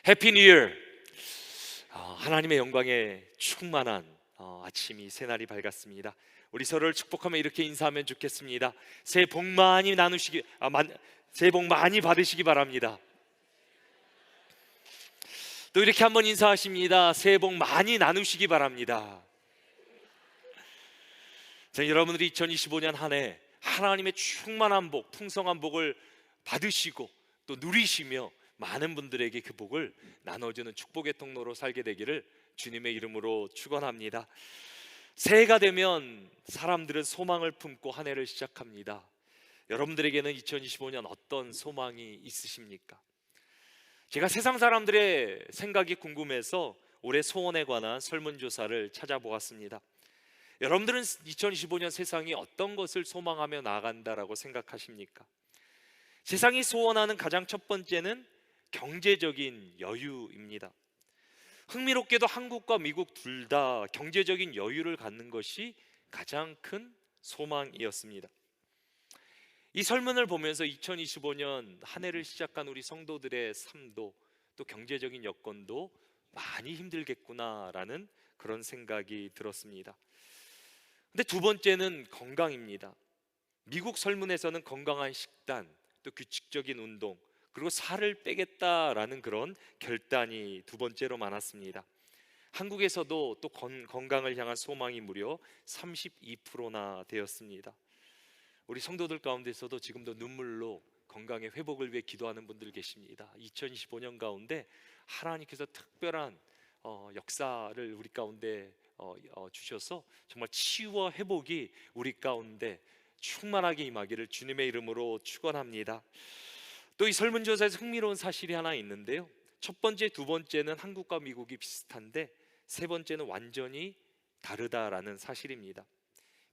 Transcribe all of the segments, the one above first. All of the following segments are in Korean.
해피 뉴 이어! 하나님의 영광에 충만한 아침이 새날이 밝았습니다. 우리 서로를 축복하며 이렇게 인사하면 좋겠습니다. 새해 복 많이 새해 복 많이 받으시기 바랍니다. 또 이렇게 한번 인사하십니다. 새해 복 많이 나누시기 바랍니다. 여러분들이 2025년 한 해 하나님의 충만한 복, 풍성한 복을 받으시고 또 누리시며 많은 분들에게 그 복을 나눠주는 축복의 통로로 살게 되기를 주님의 이름으로 축원합니다. 새해가 되면 사람들은 소망을 품고 한 해를 시작합니다. 여러분들에게는 2025년 어떤 소망이 있으십니까? 제가 세상 사람들의 생각이 궁금해서 올해 소원에 관한 설문조사를 찾아보았습니다. 여러분들은 2025년 세상이 어떤 것을 소망하며 나아간다라고 생각하십니까? 세상이 소원하는 가장 첫 번째는 경제적인 여유입니다. 흥미롭게도 한국과 미국 둘 다 경제적인 여유를 갖는 것이 가장 큰 소망이었습니다. 이 설문을 보면서 2025년 한 해를 시작한 우리 성도들의 삶도 또 경제적인 여건도 많이 힘들겠구나라는 그런 생각이 들었습니다. 근데 두 번째는 건강입니다. 미국 설문에서는 건강한 식단, 또 규칙적인 운동, 그리고 살을 빼겠다라는 그런 결단이 두 번째로 많았습니다. 한국에서도 또 건강을 향한 소망이 무려 32%나 되었습니다. 우리 성도들 가운데서도 지금도 눈물로 건강의 회복을 위해 기도하는 분들 계십니다. 2025년 가운데 하나님께서 특별한 역사를 우리 가운데 주셔서 정말 치유와 회복이 우리 가운데 충만하게 임하기를 주님의 이름으로 축원합니다. 또 이 설문조사에서 흥미로운 사실이 하나 있는데요, 첫 번째, 두 번째는 한국과 미국이 비슷한데 세 번째는 완전히 다르다라는 사실입니다.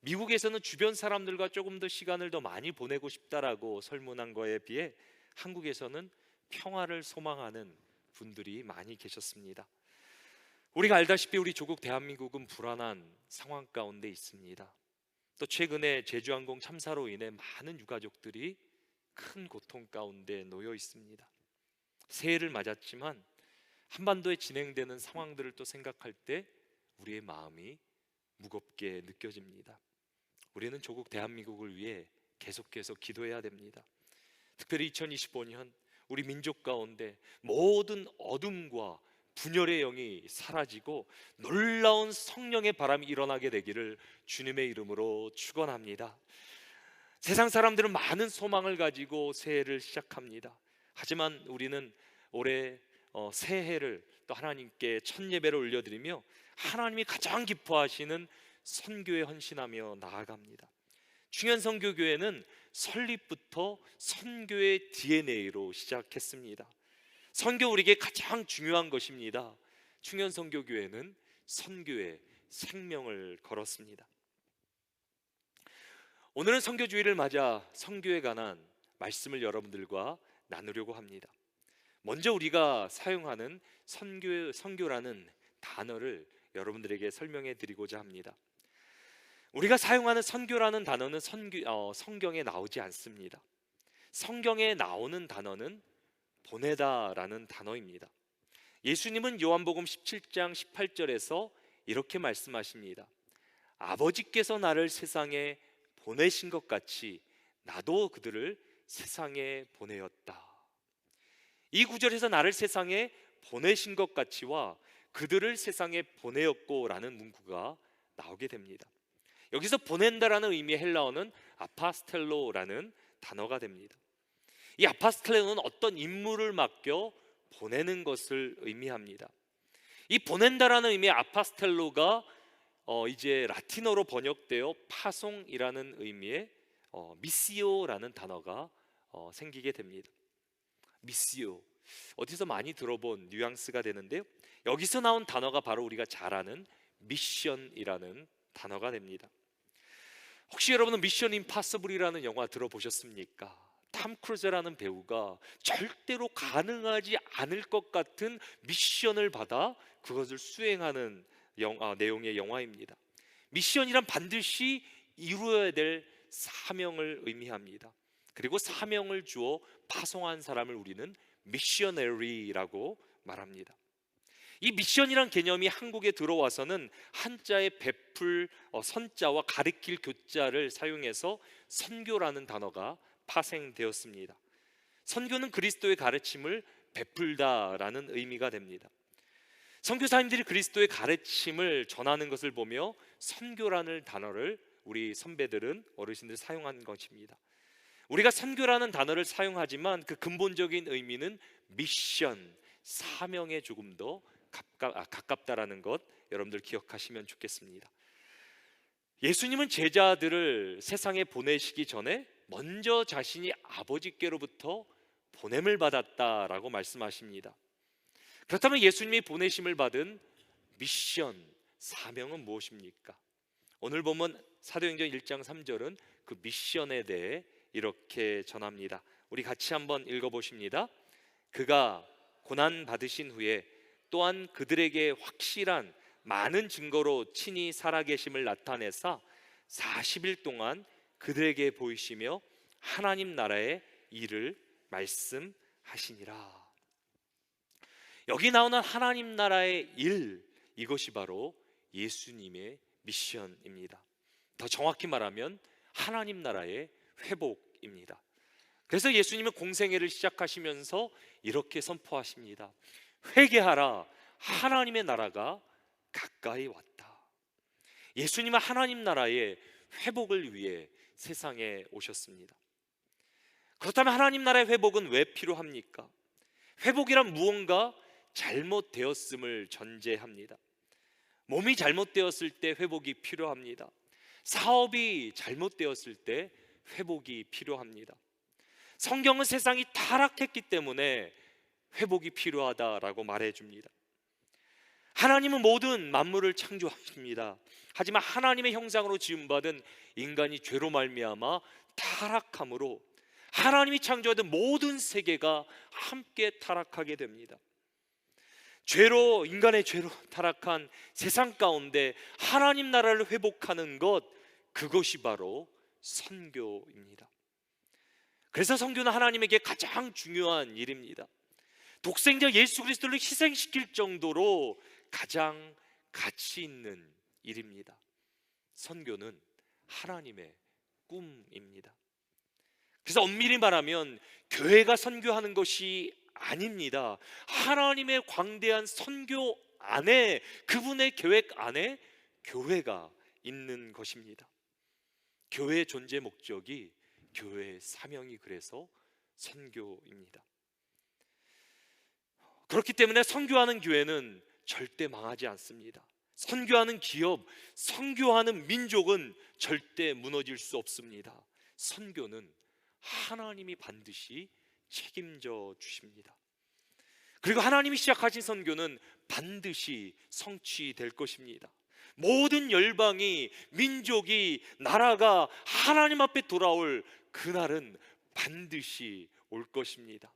미국에서는 주변 사람들과 조금 더 시간을 더 많이 보내고 싶다라고 설문한 거에 비해 한국에서는 평화를 소망하는 분들이 많이 계셨습니다. 우리가 알다시피 우리 조국 대한민국은 불안한 상황 가운데 있습니다. 또 최근에 제주항공 참사로 인해 많은 유가족들이 큰 고통 가운데 놓여 있습니다. 새해를 맞았지만 한반도에 진행되는 상황들을 또 생각할 때 우리의 마음이 무겁게 느껴집니다. 우리는 조국 대한민국을 위해 계속해서 기도해야 됩니다. 특별히 2025년 우리 민족 가운데 모든 어둠과 분열의 영이 사라지고 놀라운 성령의 바람이 일어나게 되기를 주님의 이름으로 축원합니다. 세상 사람들은 많은 소망을 가지고 새해를 시작합니다. 하지만 우리는 올해 새해를 또 하나님께 첫 예배를 올려드리며 하나님이 가장 기뻐하시는 선교에 헌신하며 나아갑니다. 충현선교교회는 설립부터 선교의 DNA로 시작했습니다. 선교 우리에게 가장 중요한 것입니다. 충현선교교회는 선교에 생명을 걸었습니다. 오늘은 선교주의를 맞아 선교에 관한 말씀을 여러분들과 나누려고 합니다. 먼저 우리가 사용하는 선교라는 단어를 여러분들에게 설명해 드리고자 합니다. 우리가 사용하는 선교라는 단어는 성경에 나오지 않습니다. 성경에 나오는 단어는 보내다라는 단어입니다. 예수님은 요한복음 17장 18절에서 이렇게 말씀하십니다. 아버지께서 나를 세상에 보내신 것 같이 나도 그들을 세상에 보내었다. 이 구절에서 나를 세상에 보내신 것 같이와 그들을 세상에 보내었고 라는 문구가 나오게 됩니다. 여기서 보낸다라는 의미의 헬라어는 아파스텔로라는 단어가 됩니다. 이 아파스텔로는 어떤 임무를 맡겨 보내는 것을 의미합니다. 이 보낸다라는 의미의 아파스텔로가 이제 라틴어로 번역되어 파송이라는 의미의 미시오라는 단어가 생기게 됩니다. 미시오, 어디서 많이 들어본 뉘앙스가 되는데요, 여기서 나온 단어가 바로 우리가 잘 아는 미션이라는 단어가 됩니다. 혹시 여러분은 미션 임파서블이라는 영화 들어보셨습니까? 탐 크루즈라는 배우가 절대로 가능하지 않을 것 같은 미션을 받아 그것을 수행하는 내용의 영화입니다. 미션이란 반드시 이루어야 될 사명을 의미합니다. 그리고 사명을 주어 파송한 사람을 우리는 미셔너리라고 말합니다. 이 미션이란 개념이 한국에 들어와서는 한자의 베풀 선자와 가르칠 교자를 사용해서 선교라는 단어가 파생되었습니다. 선교는 그리스도의 가르침을 베풀다라는 의미가 됩니다. 선교사님들이 그리스도의 가르침을 전하는 것을 보며 선교라는 단어를 우리 선배들은 어르신들 사용한 것입니다. 우리가 선교라는 단어를 사용하지만 그 근본적인 의미는 미션, 사명에 조금 더 가깝다라는 것 여러분들 기억하시면 좋겠습니다. 예수님은 제자들을 세상에 보내시기 전에 먼저 자신이 아버지께로부터 보냄을 받았다라고 말씀하십니다. 그렇다면 예수님이 보내심을 받은 미션, 사명은 무엇입니까? 오늘 보면 사도행전 1장 3절은 그 미션에 대해 이렇게 전합니다. 우리 같이 한번 읽어보십니다. 그가 고난 받으신 후에 또한 그들에게 확실한 많은 증거로 친히 살아계심을 나타내사 40일 동안 그들에게 보이시며 하나님 나라의 일을 말씀하시니라. 여기 나오는 하나님 나라의 일, 이것이 바로 예수님의 미션입니다. 더 정확히 말하면 하나님 나라의 회복입니다. 그래서 예수님은 공생애를 시작하시면서 이렇게 선포하십니다. 회개하라, 하나님의 나라가 가까이 왔다. 예수님은 하나님 나라의 회복을 위해 세상에 오셨습니다. 그렇다면 하나님 나라의 회복은 왜 필요합니까? 회복이란 무언가 잘못되었음을 전제합니다. 몸이 잘못되었을 때 회복이 필요합니다. 사업이 잘못되었을 때 회복이 필요합니다. 성경은 세상이 타락했기 때문에 회복이 필요하다라고 말해줍니다. 하나님은 모든 만물을 창조하십니다. 하지만 하나님의 형상으로 지음받은 인간이 죄로 말미암아 타락함으로 하나님이 창조하던 모든 세계가 함께 타락하게 됩니다. 인간의 죄로 타락한 세상 가운데 하나님 나라를 회복하는 것, 그것이 바로 선교입니다. 그래서 선교는 하나님에게 가장 중요한 일입니다. 독생자 예수 그리스도를 희생시킬 정도로 가장 가치 있는 일입니다. 선교는 하나님의 꿈입니다. 그래서 엄밀히 말하면 교회가 선교하는 것이 아닙니다. 하나님의 광대한 선교 안에, 그분의 계획 안에 교회가 있는 것입니다. 교회의 존재 목적이, 교회의 사명이 그래서 선교입니다. 그렇기 때문에 선교하는 교회는 절대 망하지 않습니다. 선교하는 기업, 선교하는 민족은 절대 무너질 수 없습니다. 선교는 하나님이 반드시 책임져 주십니다. 그리고 하나님이 시작하신 선교는 반드시 성취될 것입니다. 모든 열방이, 민족이, 나라가 하나님 앞에 돌아올 그날은 반드시 올 것입니다.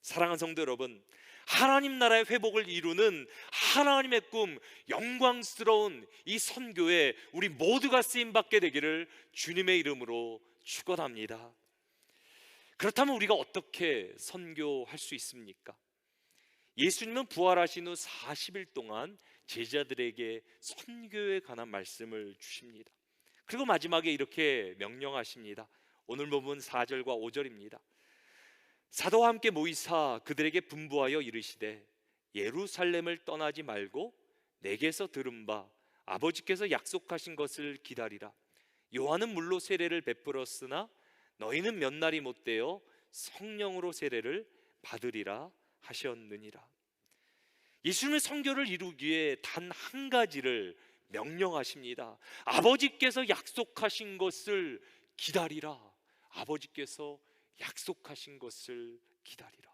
사랑하는 성도 여러분, 하나님 나라의 회복을 이루는 하나님의 꿈, 영광스러운 이 선교에 우리 모두가 쓰임받게 되기를 주님의 이름으로 축원합니다. 그렇다면 우리가 어떻게 선교할 수 있습니까? 예수님은 부활하신 후 40일 동안 제자들에게 선교에 관한 말씀을 주십니다. 그리고 마지막에 이렇게 명령하십니다. 오늘 본문 4절과 5절입니다. 사도와 함께 모이사 그들에게 분부하여 이르시되 예루살렘을 떠나지 말고 내게서 들은 바 아버지께서 약속하신 것을 기다리라. 요한은 물로 세례를 베풀었으나 너희는 몇 날이 못되어 성령으로 세례를 받으리라 하셨느니라. 예수님의 선교를 이루기 위해 단 한 가지를 명령하십니다. 아버지께서 약속하신 것을 기다리라. 아버지께서 약속하신 것을 기다리라.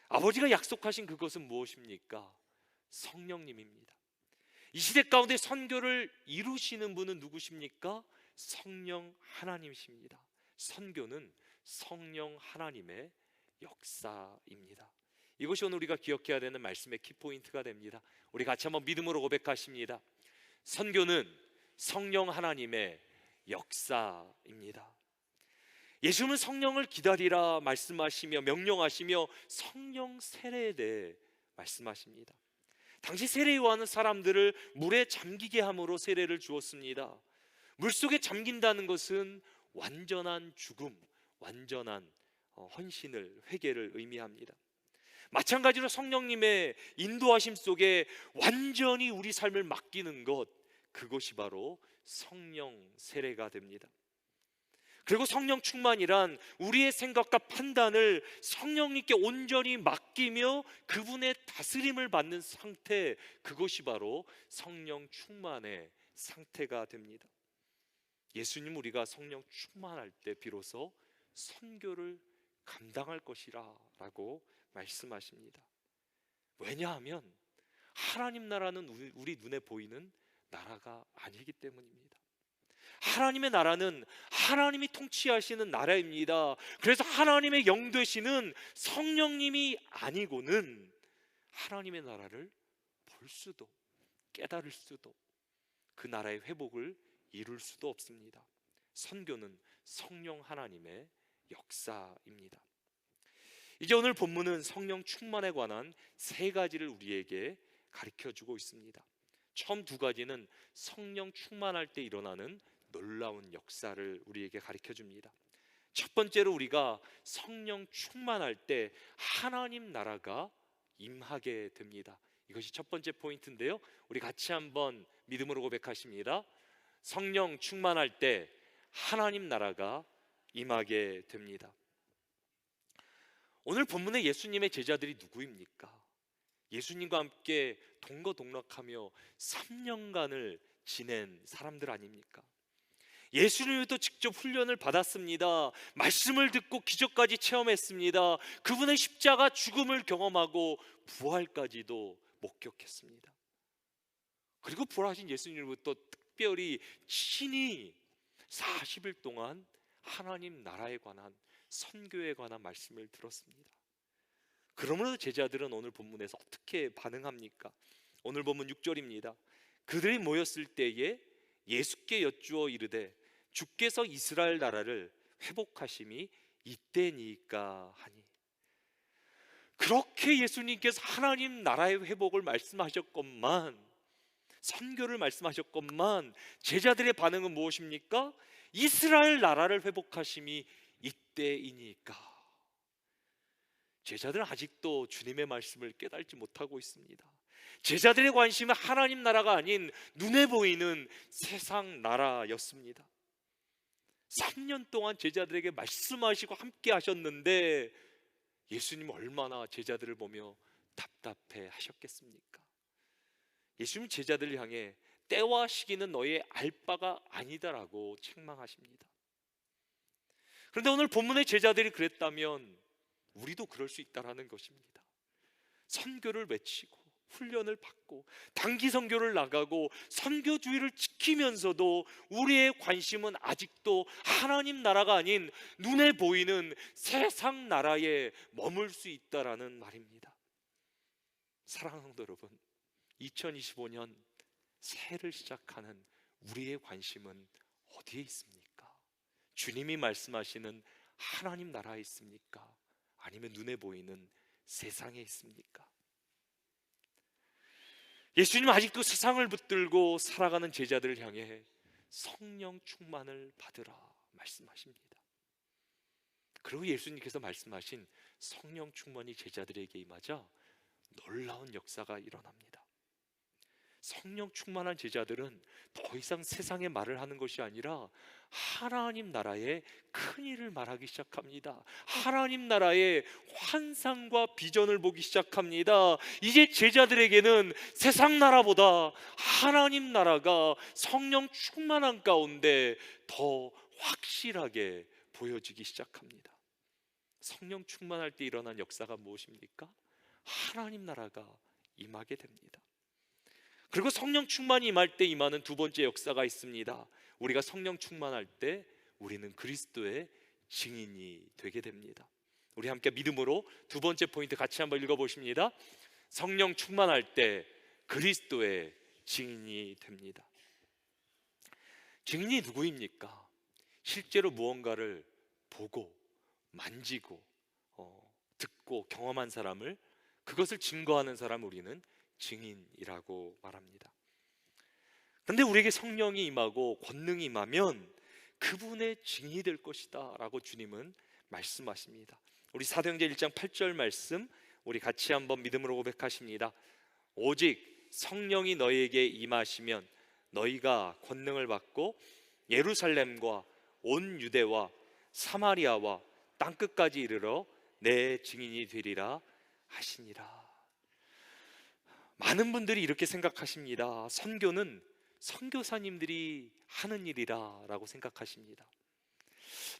아버지가 약속하신 그것은 무엇입니까? 성령님입니다. 이 시대 가운데 선교를 이루시는 분은 누구십니까? 성령 하나님이십니다. 선교는 성령 하나님의 역사입니다. 이것이 오늘 우리가 기억해야 되는 말씀의 키포인트가 됩니다. 우리 같이 한번 믿음으로 고백하십니다. 선교는 성령 하나님의 역사입니다. 예수님은 성령을 기다리라 말씀하시며 명령하시며 성령 세례에 대해 말씀하십니다. 당시 세례 요한은 사람들을 물에 잠기게 함으로 세례를 주었습니다. 물속에 잠긴다는 것은 완전한 죽음, 완전한 헌신을, 회개를 의미합니다. 마찬가지로 성령님의 인도하심 속에 완전히 우리 삶을 맡기는 것, 그것이 바로 성령 세례가 됩니다. 그리고 성령 충만이란 우리의 생각과 판단을 성령님께 온전히 맡기며 그분의 다스림을 받는 상태, 그것이 바로 성령 충만의 상태가 됩니다. 예수님, 우리가 성령 충만할 때 비로소 선교를 감당할 것이라 라고 말씀하십니다. 왜냐하면 하나님 나라는 우리 눈에 보이는 나라가 아니기 때문입니다. 하나님의 나라는 하나님이 통치하시는 나라입니다. 그래서 하나님의 영 되시는 성령님이 아니고는 하나님의 나라를 볼 수도 깨달을 수도 그 나라의 회복을 이룰 수도 없습니다. 선교는 성령 하나님의 역사입니다. 이제 오늘 본문은 성령 충만에 관한 세 가지를 우리에게 가르쳐주고 있습니다. 처음 두 가지는 성령 충만할 때 일어나는 놀라운 역사를 우리에게 가르쳐줍니다. 첫 번째로 우리가 성령 충만할 때 하나님 나라가 임하게 됩니다. 이것이 첫 번째 포인트인데요, 우리 같이 한번 믿음으로 고백하십니다. 성령 충만할 때 하나님 나라가 임하게 됩니다. 오늘 본문의 예수님의 제자들이 누구입니까? 예수님과 함께 동거동락하며 3년간을 지낸 사람들 아닙니까? 예수님도 직접 훈련을 받았습니다. 말씀을 듣고 기적까지 체험했습니다. 그분의 십자가 죽음을 경험하고 부활까지도 목격했습니다. 그리고 부활하신 예수님으로부터 특별히 친히 40일 동안 하나님 나라에 관한, 선교에 관한 말씀을 들었습니다. 그러므로 제자들은 오늘 본문에서 어떻게 반응합니까? 오늘 본문 6절입니다. 그들이 모였을 때에 예수께 여쭈어 이르되 주께서 이스라엘 나라를 회복하심이 이때니까 하니. 그렇게 예수님께서 하나님 나라의 회복을 말씀하셨건만, 선교를 말씀하셨건만, 제자들의 반응은 무엇입니까? 이스라엘 나라를 회복하심이 이때이니까. 제자들은 아직도 주님의 말씀을 깨닫지 못하고 있습니다. 제자들의 관심은 하나님 나라가 아닌 눈에 보이는 세상 나라였습니다. 3년 동안 제자들에게 말씀하시고 함께 하셨는데 예수님 얼마나 제자들을 보며 답답해 하셨겠습니까? 예수님 제자들을 향해 때와 시기는 너의 알 바가 아니다라고 책망하십니다. 그런데 오늘 본문의 제자들이 그랬다면 우리도 그럴 수 있다라는 것입니다. 선교를 외치고 훈련을 받고 단기 선교를 나가고 선교주의를 지키면서도 우리의 관심은 아직도 하나님 나라가 아닌 눈에 보이는 세상 나라에 머물 수 있다라는 말입니다. 사랑하는 성도 여러분, 2025년 새해를 시작하는 우리의 관심은 어디에 있습니까? 주님이 말씀하시는 하나님 나라에 있습니까? 아니면 눈에 보이는 세상에 있습니까? 예수님 아직도 세상을 붙들고 살아가는 제자들을 향해 성령 충만을 받으라 말씀하십니다. 그리고 예수님께서 말씀하신 성령 충만이 제자들에게 임하자 놀라운 역사가 일어납니다. 성령 충만한 제자들은 더 이상 세상의 말을 하는 것이 아니라 하나님 나라의 큰 일을 말하기 시작합니다. 하나님 나라의 환상과 비전을 보기 시작합니다. 이제 제자들에게는 세상 나라보다 하나님 나라가 성령 충만한 가운데 더 확실하게 보여지기 시작합니다. 성령 충만할 때 일어난 역사가 무엇입니까? 하나님 나라가 임하게 됩니다. 그리고 성령 충만이 임할 때 임하는 두 번째 역사가 있습니다. 우리가 성령 충만할 때 우리는 그리스도의 증인이 되게 됩니다. 우리 함께 믿음으로 두 번째 포인트 같이 한번 읽어보십니다. 성령 충만할 때 그리스도의 증인이 됩니다. 증인이 누구입니까? 실제로 무언가를 보고 만지고 듣고 경험한 사람을, 그것을 증거하는 사람, 우리는 증인이라고 말합니다. 그런데 우리에게 성령이 임하고 권능이 임하면 그분의 증인이 될 것이다 라고 주님은 말씀하십니다. 우리 사도행전 1장 8절 말씀 우리 같이 한번 믿음으로 고백하십니다. 오직 성령이 너희에게 임하시면 너희가 권능을 받고 예루살렘과 온 유대와 사마리아와 땅끝까지 이르러 내 증인이 되리라 하시니라. 많은 분들이 이렇게 생각하십니다. 선교는 선교사님들이 하는 일이라 라고 생각하십니다.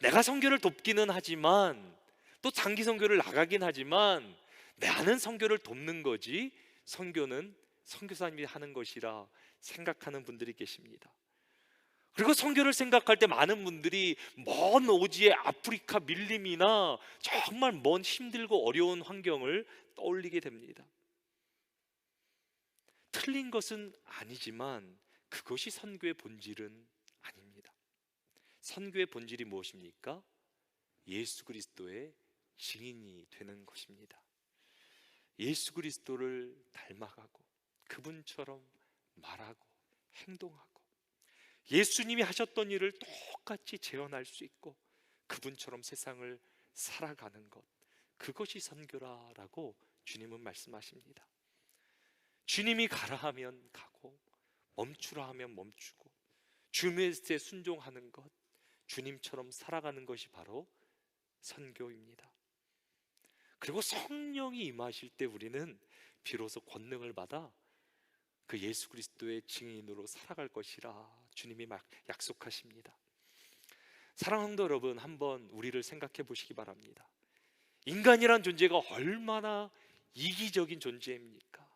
내가 선교를 돕기는 하지만, 또 장기 선교를 나가긴 하지만, 나는 선교를 돕는 거지 선교는 선교사님이 하는 것이라 생각하는 분들이 계십니다. 그리고 선교를 생각할 때 많은 분들이 먼 오지의 아프리카 밀림이나 정말 먼 힘들고 어려운 환경을 떠올리게 됩니다. 틀린 것은 아니지만 그것이 선교의 본질은 아닙니다. 선교의 본질이 무엇입니까? 예수 그리스도의 증인이 되는 것입니다. 예수 그리스도를 닮아가고 그분처럼 말하고 행동하고 예수님이 하셨던 일을 똑같이 재현할 수 있고 그분처럼 세상을 살아가는 것, 그것이 선교라라고 주님은 말씀하십니다. 주님이 가라 하면 가고 멈추라 하면 멈추고 주님의 뜻에 순종하는 것, 주님처럼 살아가는 것이 바로 선교입니다. 그리고 성령이 임하실 때 우리는 비로소 권능을 받아 그 예수 그리스도의 증인으로 살아갈 것이라 주님이 막 약속하십니다. 사랑하는 성도 여러분, 한번 우리를 생각해 보시기 바랍니다. 인간이란 존재가 얼마나 이기적인 존재입니까?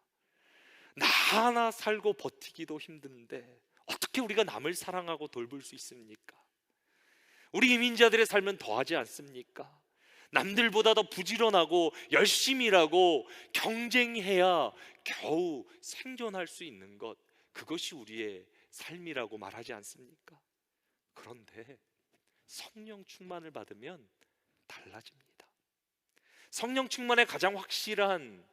나 하나 살고 버티기도 힘든데 어떻게 우리가 남을 사랑하고 돌볼 수 있습니까? 우리 이민자들의 삶은 더하지 않습니까? 남들보다 더 부지런하고 열심히 일하고 경쟁해야 겨우 생존할 수 있는 것, 그것이 우리의 삶이라고 말하지 않습니까? 그런데 성령 충만을 받으면 달라집니다. 성령 충만의 가장 확실한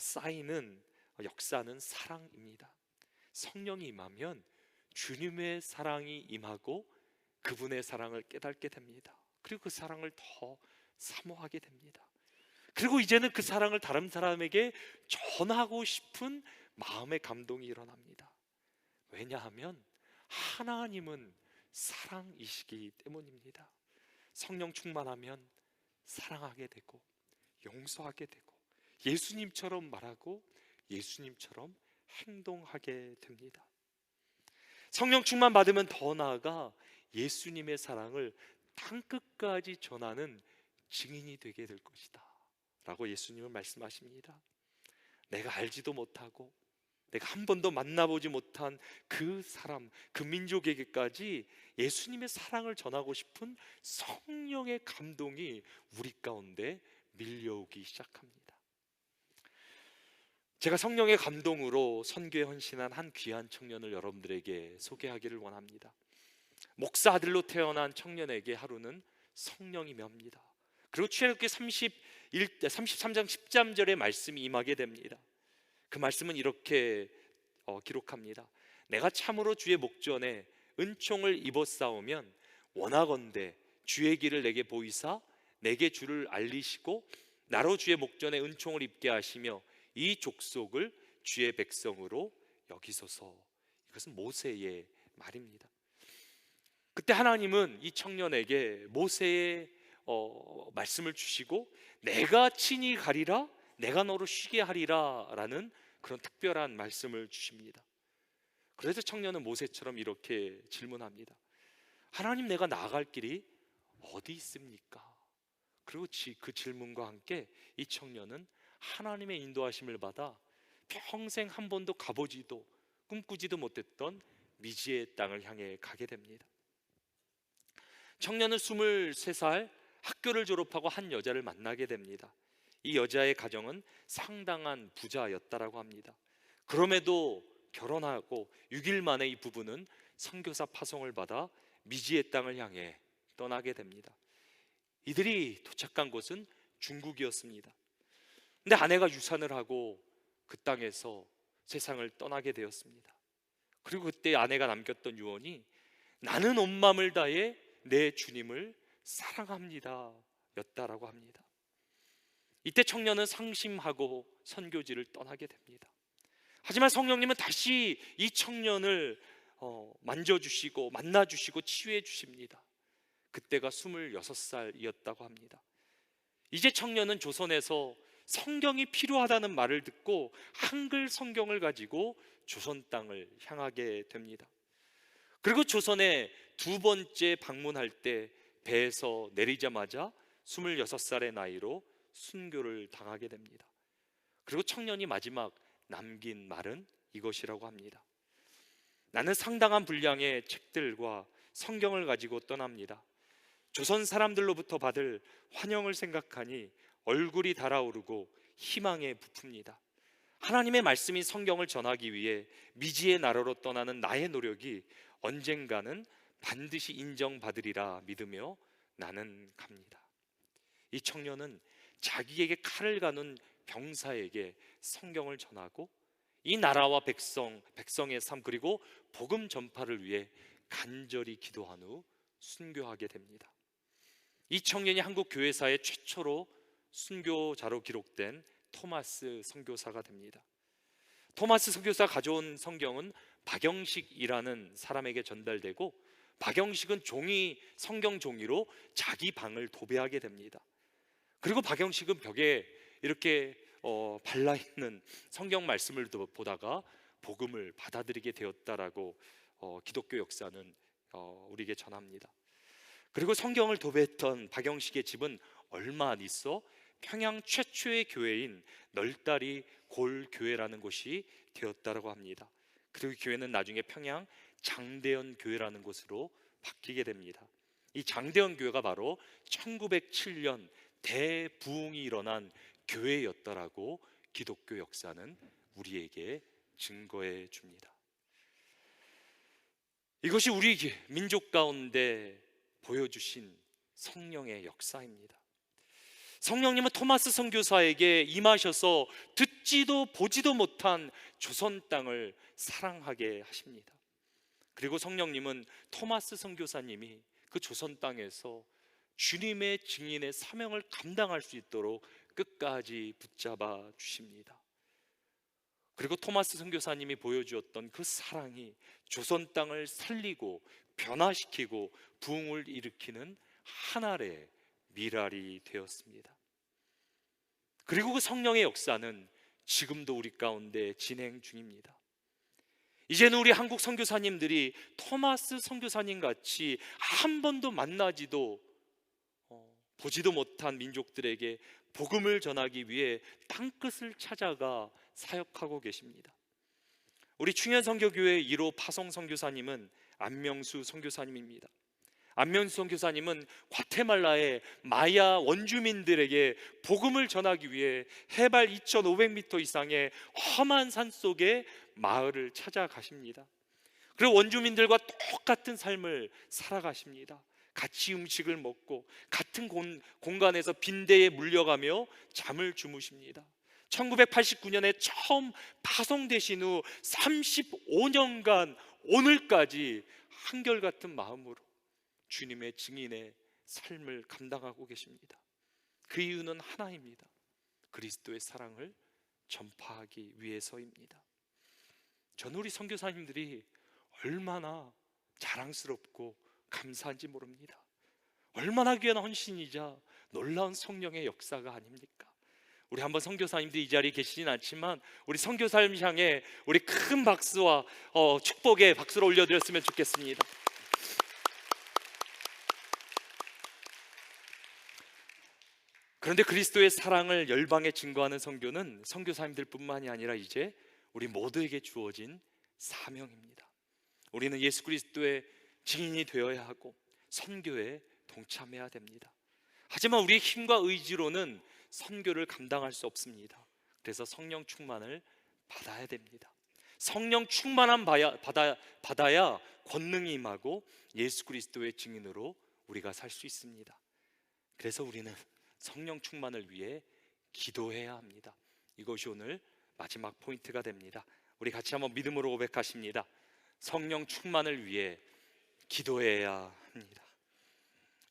사인은, 역사는 사랑입니다. 성령이 임하면 주님의 사랑이 임하고 그분의 사랑을 깨닫게 됩니다. 그리고 그 사랑을 더 사모하게 됩니다. 그리고 이제는 그 사랑을 다른 사람에게 전하고 싶은 마음의 감동이 일어납니다. 왜냐하면 하나님은 사랑이시기 때문입니다. 성령 충만하면 사랑하게 되고 용서하게 되고 예수님처럼 말하고 예수님처럼 행동하게 됩니다. 성령 충만 받으면 더 나아가 예수님의 사랑을 땅끝까지 전하는 증인이 되게 될 것이다 라고 예수님은 말씀하십니다. 내가 알지도 못하고 내가 한 번도 만나보지 못한 그 사람, 그 민족에게까지 예수님의 사랑을 전하고 싶은 성령의 감동이 우리 가운데 밀려오기 시작합니다. 제가 성령의 감동으로 선교에 헌신한 한 귀한 청년을 여러분들에게 소개하기를 원합니다. 목사 아들로 태어난 청년에게 하루는 성령이 멉니다. 그리고 출애굽기 33장 13절의 말씀이 임하게 됩니다. 그 말씀은 이렇게 기록합니다. 내가 참으로 주의 목전에 은총을 입었사오면 원하건대 주의 길을 내게 보이사 내게 주를 알리시고 나로 주의 목전에 은총을 입게 하시며 이 족속을 주의 백성으로 여기소서. 이것은 모세의 말입니다. 그때 하나님은 이 청년에게 모세의 말씀을 주시고 내가 친히 가리라, 내가 너로 쉬게 하리라 라는 그런 특별한 말씀을 주십니다. 그래서 청년은 모세처럼 이렇게 질문합니다. 하나님, 내가 나아갈 길이 어디 있습니까? 그리고 그 질문과 함께 이 청년은 하나님의 인도하심을 받아 평생 한 번도 가보지도 꿈꾸지도 못했던 미지의 땅을 향해 가게 됩니다. 청년은 23살 학교를 졸업하고 한 여자를 만나게 됩니다. 이 여자의 가정은 상당한 부자였다라고 합니다. 그럼에도 결혼하고 6일 만에 이 부부는 선교사 파송을 받아 미지의 땅을 향해 떠나게 됩니다. 이들이 도착한 곳은 중국이었습니다. 근데 아내가 유산을 하고 그 땅에서 세상을 떠나게 되었습니다. 그리고 그때 아내가 남겼던 유언이 나는 온 마음을 다해 내 주님을 사랑합니다 였다라고 합니다. 이때 청년은 상심하고 선교지를 떠나게 됩니다. 하지만 성령님은 다시 이 청년을 만져주시고 만나주시고 치유해 주십니다. 그때가 26살이었다고 합니다. 이제 청년은 조선에서 성경이 필요하다는 말을 듣고 한글 성경을 가지고 조선 땅을 향하게 됩니다. 그리고 조선에 두 번째 방문할 때 배에서 내리자마자 26살의 나이로 순교를 당하게 됩니다. 그리고 청년이 마지막 남긴 말은 이것이라고 합니다. 나는 상당한 분량의 책들과 성경을 가지고 떠납니다. 조선 사람들로부터 받을 환영을 생각하니 얼굴이 달아오르고 희망에 부풉니다. 하나님의 말씀인 성경을 전하기 위해 미지의 나라로 떠나는 나의 노력이 언젠가는 반드시 인정받으리라 믿으며 나는 갑니다. 이 청년은 자기에게 칼을 가는 병사에게 성경을 전하고 이 나라와 백성의 삶 그리고 복음 전파를 위해 간절히 기도한 후 순교하게 됩니다. 이 청년이 한국 교회사의 최초로 순교자로 기록된 토마스 선교사가 됩니다. 토마스 선교사가 가져온 성경은 박영식이라는 사람에게 전달되고 박영식은 성경 종이로 자기 방을 도배하게 됩니다. 그리고 박영식은 벽에 이렇게 발라있는 성경 말씀을 보다가 복음을 받아들이게 되었다라고 기독교 역사는 우리에게 전합니다. 그리고 성경을 도배했던 박영식의 집은 얼마 안 있어 평양 최초의 교회인 널다리 골교회라는 곳이 되었다고 합니다. 그리고 교회는 나중에 평양 장대현 교회라는 곳으로 바뀌게 됩니다. 이 장대현 교회가 바로 1907년 대부흥이 일어난 교회였다라고 기독교 역사는 우리에게 증거해 줍니다. 이것이 우리 민족 가운데 보여주신 성령의 역사입니다. 성령님은 토마스 선교사에게 임하셔서 듣지도 보지도 못한 조선 땅을 사랑하게 하십니다. 그리고 성령님은 토마스 선교사님이 그 조선 땅에서 주님의 증인의 사명을 감당할 수 있도록 끝까지 붙잡아 주십니다. 그리고 토마스 선교사님이 보여주었던 그 사랑이 조선 땅을 살리고 변화시키고 부흥을 일으키는 하나의 미랄이 되었습니다. 그리고 그 성령의 역사는 지금도 우리 가운데 진행 중입니다. 이제는 우리 한국 선교사님들이 토마스 선교사님 같이 한 번도 만나지도 보지도 못한 민족들에게 복음을 전하기 위해 땅끝을 찾아가 사역하고 계십니다. 우리 충현 선교교회 1호 파송 선교사님은 안명수 선교사님입니다. 안명수 선교사님은 과테말라의 마야 원주민들에게 복음을 전하기 위해 해발 2,500m 이상의 험한 산 속에 마을을 찾아가십니다. 그리고 원주민들과 똑같은 삶을 살아가십니다. 같이 음식을 먹고 같은 공간에서 빈대에 물려가며 잠을 주무십니다. 1989년에 처음 파송되신 후 35년간 오늘까지 한결같은 마음으로 주님의 증인의 삶을 감당하고 계십니다. 그 이유는 하나입니다. 그리스도의 사랑을 전파하기 위해서입니다. 저는 우리 선교사님들이 얼마나 자랑스럽고 감사한지 모릅니다. 얼마나 귀한 헌신이자 놀라운 성령의 역사가 아닙니까? 우리 한번 선교사님들이 이 자리에 계시진 않지만 우리 선교사님 향해 우리 큰 박수와 축복의 박수를 올려드렸으면 좋겠습니다. 그런데 그리스도의 사랑을 열방에 증거하는 선교는 선교사님들 뿐만이 아니라 이제 우리 모두에게 주어진 사명입니다. 우리는 예수 그리스도의 증인이 되어야 하고 선교에 동참해야 됩니다. 하지만 우리의 힘과 의지로는 선교를 감당할 수 없습니다. 그래서 성령 충만을 받아야 됩니다. 성령 충만함 받아야 권능이 임하고 예수 그리스도의 증인으로 우리가 살 수 있습니다. 그래서 우리는 성령 충만을 위해 기도해야 합니다. 이것이 오늘 마지막 포인트가 됩니다. 우리 같이 한번 믿음으로 고백하십니다. 성령 충만을 위해 기도해야 합니다.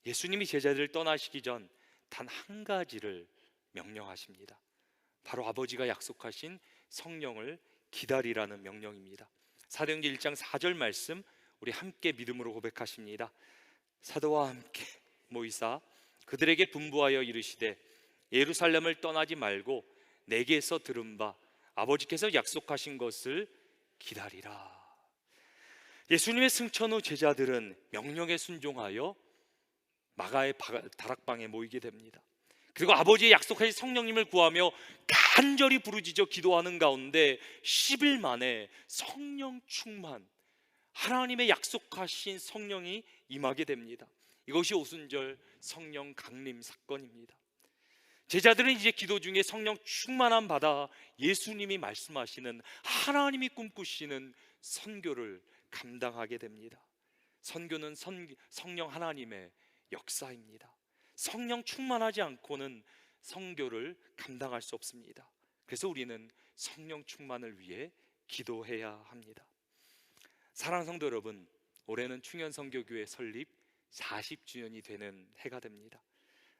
예수님이 제자들을 떠나시기 전 단 한 가지를 명령하십니다. 바로 아버지가 약속하신 성령을 기다리라는 명령입니다. 사도행전 1장 4절 말씀 우리 함께 믿음으로 고백하십니다. 사도와 함께 모이사 그들에게 분부하여 이르시되 예루살렘을 떠나지 말고 내게서 들은 바 아버지께서 약속하신 것을 기다리라. 예수님의 승천 후 제자들은 명령에 순종하여 마가의 다락방에 모이게 됩니다. 그리고 아버지의 약속하신 성령님을 구하며 간절히 부르짖어 기도하는 가운데 10일 만에 성령 충만, 하나님의 약속하신 성령이 임하게 됩니다. 이것이 오순절 성령 강림 사건입니다. 제자들은 이제 기도 중에 성령 충만함 받아 예수님이 말씀하시는, 하나님이 꿈꾸시는 선교를 감당하게 됩니다. 선교는 성령 하나님의 역사입니다. 성령 충만하지 않고는 선교를 감당할 수 없습니다. 그래서 우리는 성령 충만을 위해 기도해야 합니다. 사랑하는 성도 여러분, 올해는 충현선교교회 설립 40주년이 되는 해가 됩니다.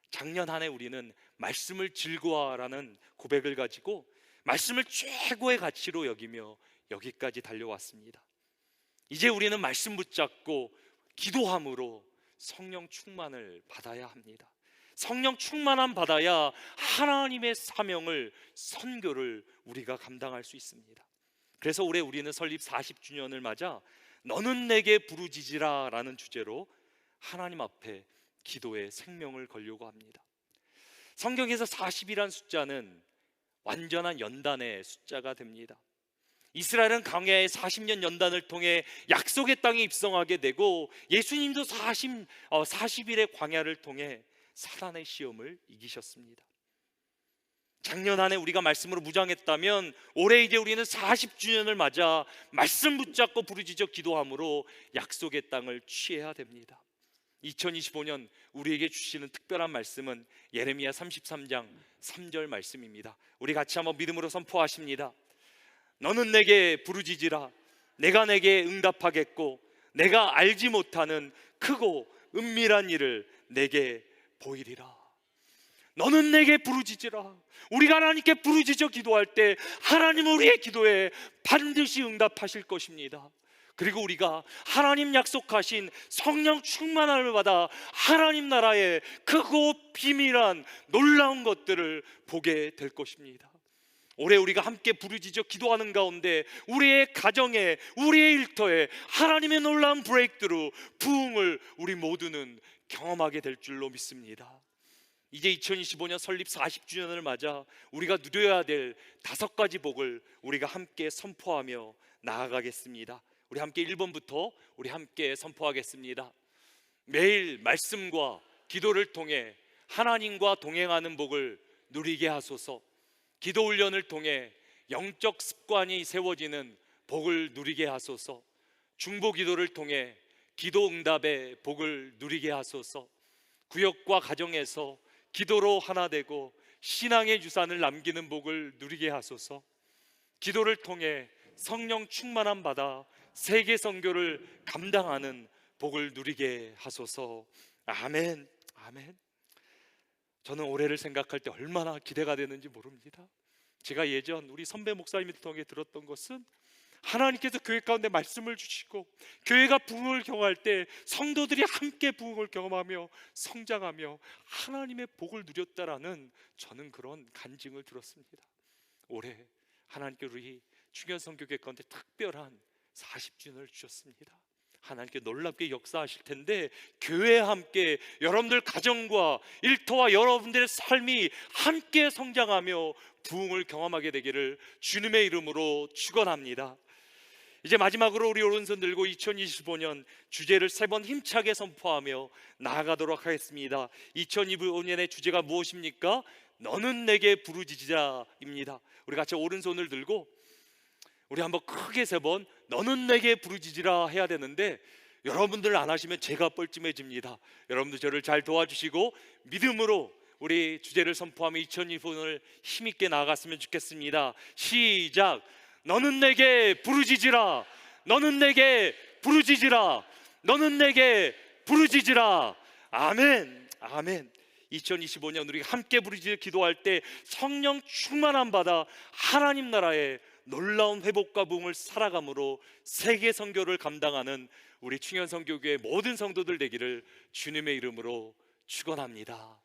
작년 한 해 우리는 말씀을 즐거워하라는 고백을 가지고 말씀을 최고의 가치로 여기며 여기까지 달려왔습니다. 이제 우리는 말씀 붙잡고 기도함으로 성령 충만을 받아야 합니다. 성령 충만함 받아야 하나님의 사명을, 선교를 우리가 감당할 수 있습니다. 그래서 올해 우리는 설립 40주년을 맞아 너는 내게 부르짖으라 라는 주제로 하나님 앞에 기도의 생명을 걸려고 합니다. 성경에서 40이란 숫자는 완전한 연단의 숫자가 됩니다. 이스라엘은 광야의 40년 연단을 통해 약속의 땅에 입성하게 되고 예수님도 40일의 광야를 통해 사단의 시험을 이기셨습니다. 작년 한 해 우리가 말씀으로 무장했다면 올해 이제 우리는 40주년을 맞아 말씀 붙잡고 부르짖어 기도함으로 약속의 땅을 취해야 됩니다. 2025년 우리에게 주시는 특별한 말씀은 예레미야 33장 3절 말씀입니다. 우리 같이 한번 믿음으로 선포하십니다. 너는 내게 부르짖으라. 내가 내게 응답하겠고 내가 알지 못하는 크고 은밀한 일을 내게 보이리라. 너는 내게 부르짖으라. 우리가 하나님께 부르짖어 기도할 때 하나님은 우리의 기도에 반드시 응답하실 것입니다. 그리고 우리가 하나님 약속하신 성령 충만함을 받아 하나님 나라의 크고 비밀한 놀라운 것들을 보게 될 것입니다. 올해 우리가 함께 부르짖어 기도하는 가운데 우리의 가정에, 우리의 일터에 하나님의 놀라운 브레이크트루, 부흥을 우리 모두는 경험하게 될 줄로 믿습니다. 이제 2025년 설립 40주년을 맞아 우리가 누려야 될 5가지 복을 우리가 함께 선포하며 나아가겠습니다. 우리 함께 1번부터 우리 함께 선포하겠습니다. 매일 말씀과 기도를 통해 하나님과 동행하는 복을 누리게 하소서. 기도 훈련을 통해 영적 습관이 세워지는 복을 누리게 하소서. 중보 기도를 통해 기도 응답의 복을 누리게 하소서. 구역과 가정에서 기도로 하나 되고 신앙의 유산을 남기는 복을 누리게 하소서. 기도를 통해 성령 충만함 받아 세계 선교를 감당하는 복을 누리게 하소서. 아멘. 아멘. 저는 올해를 생각할 때 얼마나 기대가 되는지 모릅니다. 제가 예전 우리 선배 목사님을 통해 들었던 것은 하나님께서 교회 가운데 말씀을 주시고 교회가 부흥을 경험할 때 성도들이 함께 부흥을 경험하며 성장하며 하나님의 복을 누렸다라는 저는 그런 간증을 들었습니다. 올해 하나님께 우리 충현선교회 가운데 특별한 40주년을 주셨습니다. 하나님께 놀랍게 역사하실 텐데 교회와 함께 여러분들 가정과 일터와 여러분들의 삶이 함께 성장하며 부흥을 경험하게 되기를 주님의 이름으로 축원합니다. 이제 마지막으로 우리 오른손 들고 2025년 주제를 3번 힘차게 선포하며 나아가도록 하겠습니다. 2025년의 주제가 무엇입니까? 너는 내게 부르짖으라입니다. 우리 같이 오른손을 들고 우리 한번 크게 3번 너는 내게 부르짖으라 해야 되는데 여러분들 안 하시면 제가 뻘쭘해집니다. 여러분들 저를 잘 도와주시고 믿음으로 우리 주제를 선포하며 2025년을 힘있게 나아갔으면 좋겠습니다. 시작. 너는 내게 부르짖으라. 너는 내게 부르짖으라. 너는 내게 부르짖으라. 아멘. 아멘. 2025년 우리가 함께 부르짖어 기도할 때 성령 충만함 받아 하나님 나라의 놀라운 회복과 부흥을 살아감으로 세계 선교를 감당하는 우리 충현선교교회 모든 성도들 되기를 주님의 이름으로 축원합니다.